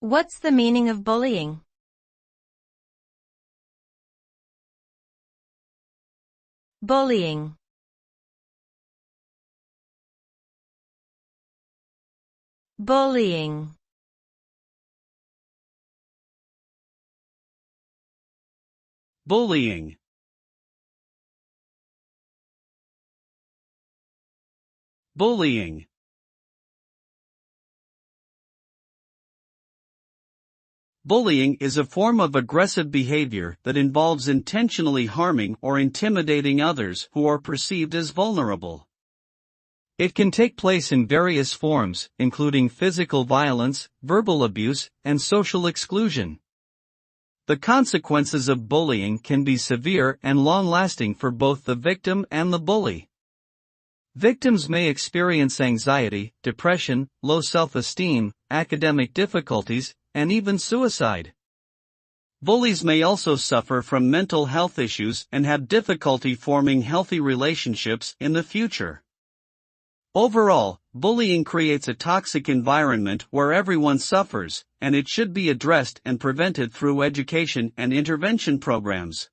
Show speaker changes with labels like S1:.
S1: What's the meaning of bullying? Bullying. Bullying.
S2: Bullying. Bullying. Bullying is a form of aggressive behavior that involves intentionally harming or intimidating others who are perceived as vulnerable. It can take place in various forms, including physical violence, verbal abuse, and social exclusion. The consequences of bullying can be severe and long-lasting for both the victim and the bully. Victims may experience anxiety, depression, low self-esteem, academic difficulties, and even suicide. Bullies may also suffer from mental health issues and have difficulty forming healthy relationships in the future. Overall, bullying creates a toxic environment where everyone suffers, and it should be addressed and prevented through education and intervention programs.